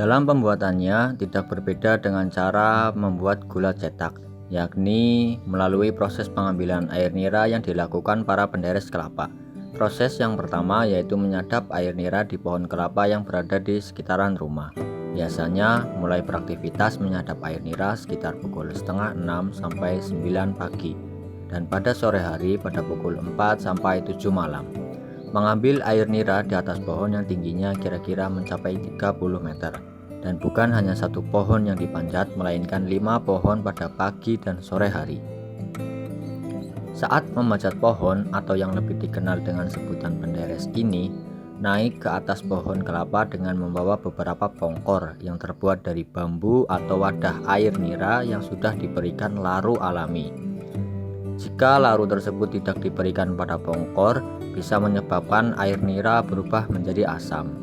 Dalam pembuatannya tidak berbeda dengan cara membuat gula cetak, yakni melalui proses pengambilan air nira yang dilakukan para penderes kelapa. Proses yang pertama yaitu menyadap air nira di pohon kelapa yang berada di sekitaran rumah. Biasanya mulai beraktivitas menyadap air nira sekitar pukul setengah 6 sampai 9 pagi dan pada sore hari pada pukul 4 sampai 7 malam. Mengambil air nira di atas pohon yang tingginya kira-kira mencapai 30 meter. Dan bukan hanya satu pohon yang dipanjat, melainkan 5 pohon pada pagi dan sore hari. Saat memanjat pohon atau yang lebih dikenal dengan sebutan penderes ini, naik ke atas pohon kelapa dengan membawa beberapa pongkor yang terbuat dari bambu atau wadah air nira yang sudah diberikan laru alami. Jika laru tersebut tidak diberikan pada pongkor, bisa menyebabkan air nira berubah menjadi asam.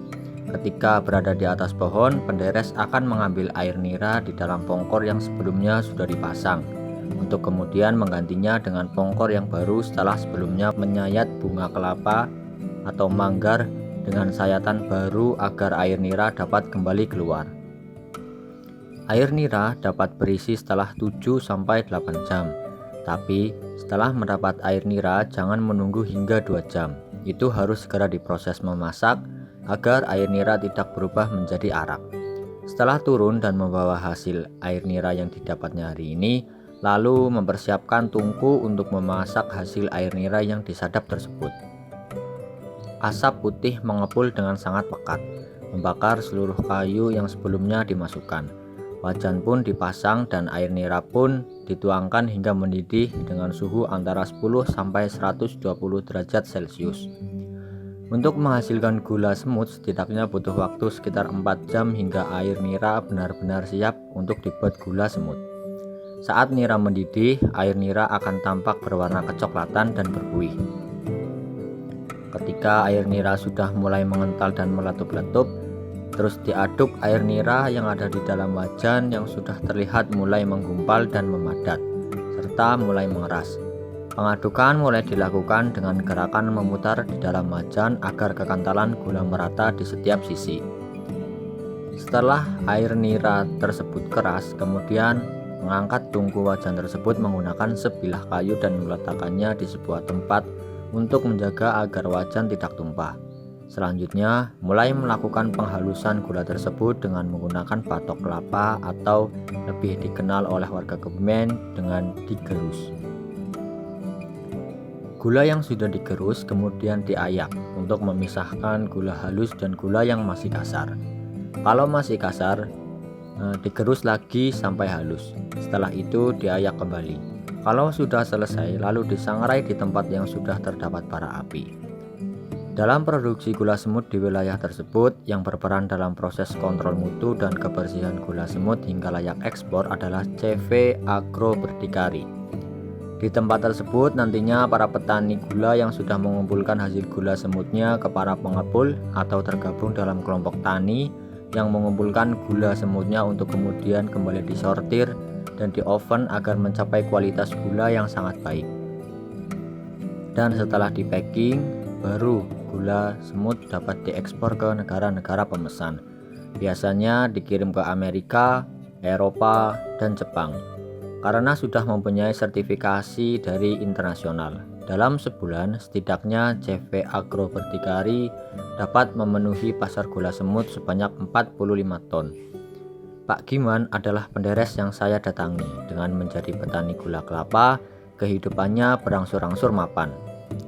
Ketika berada di atas pohon, penderes akan mengambil air nira di dalam pongkor yang sebelumnya sudah dipasang, untuk kemudian menggantinya dengan pongkor yang baru setelah sebelumnya menyayat bunga kelapa atau manggar dengan sayatan baru agar air nira dapat kembali keluar. Air nira dapat berisi setelah 7-8 jam. Tapi setelah mendapat air nira jangan menunggu hingga 2 jam. Itu harus segera diproses memasak agar air nira tidak berubah menjadi arak. Setelah turun dan membawa hasil air nira yang didapatnya hari ini, lalu mempersiapkan tungku untuk memasak hasil air nira yang disadap tersebut. Asap putih mengepul dengan sangat pekat, membakar seluruh kayu yang sebelumnya dimasukkan. Wajan pun dipasang dan air nira pun dituangkan hingga mendidih dengan suhu antara 10 sampai 120 derajat Celcius. Untuk menghasilkan gula semut setidaknya butuh waktu sekitar 4 jam hingga air nira benar-benar siap untuk dibuat gula semut. Saat nira mendidih, air nira akan tampak berwarna kecoklatan dan berbuih. Ketika air nira sudah mulai mengental dan meletup-letup, terus diaduk air nira yang ada di dalam wajan yang sudah terlihat mulai menggumpal dan memadat, serta mulai mengeras. Pengadukan mulai dilakukan dengan gerakan memutar di dalam wajan agar kekantalan gula merata di setiap sisi. Setelah air nira tersebut keras, kemudian mengangkat tungku wajan tersebut menggunakan sebilah kayu dan meletakkannya di sebuah tempat untuk menjaga agar wajan tidak tumpah. Selanjutnya, mulai melakukan penghalusan gula tersebut dengan menggunakan batok kelapa atau lebih dikenal oleh warga Kebumen dengan digerus. Gula yang sudah digerus kemudian diayak untuk memisahkan gula halus dan gula yang masih kasar. Kalau masih kasar, digerus lagi sampai halus. Setelah itu diayak kembali. Kalau sudah selesai, lalu disangrai di tempat yang sudah terdapat bara api. Dalam produksi gula semut di wilayah tersebut, yang berperan dalam proses kontrol mutu dan kebersihan gula semut hingga layak ekspor adalah CV Agro Berdikari. Di tempat tersebut nantinya para petani gula yang sudah mengumpulkan hasil gula semutnya ke para pengepul atau tergabung dalam kelompok tani yang mengumpulkan gula semutnya untuk kemudian kembali disortir dan di oven agar mencapai kualitas gula yang sangat baik. Dan setelah di packing, baru gula semut dapat diekspor ke negara-negara pemesan. Biasanya dikirim ke Amerika, Eropa, dan Jepang. Karena sudah mempunyai sertifikasi dari internasional. Dalam sebulan, setidaknya CV Agro Berdikari dapat memenuhi pasar gula semut sebanyak 45 ton. Pak Giman adalah penderes yang saya datangi. Dengan menjadi petani gula kelapa, kehidupannya berangsur-angsur mapan.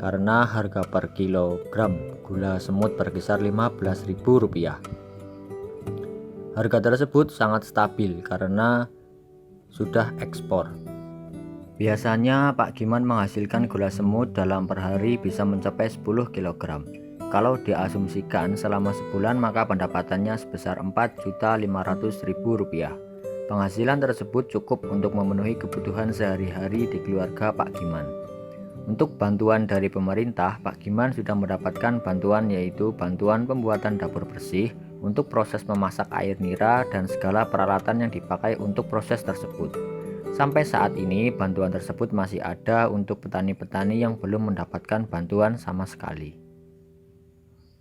Karena harga per kilogram gula semut berkisar Rp15.000. Harga tersebut sangat stabil karena sudah ekspor. Biasanya Pak Giman menghasilkan gula semut dalam per hari bisa mencapai 10 kg. Kalau diasumsikan selama sebulan maka pendapatannya sebesar Rp4.500.000. Penghasilan tersebut cukup untuk memenuhi kebutuhan sehari-hari di keluarga Pak Giman. Untuk bantuan dari pemerintah, Pak Giman sudah mendapatkan bantuan yaitu bantuan pembuatan dapur bersih untuk proses memasak air nira dan segala peralatan yang dipakai untuk proses tersebut. Sampai saat ini bantuan tersebut masih ada untuk petani-petani yang belum mendapatkan bantuan sama sekali.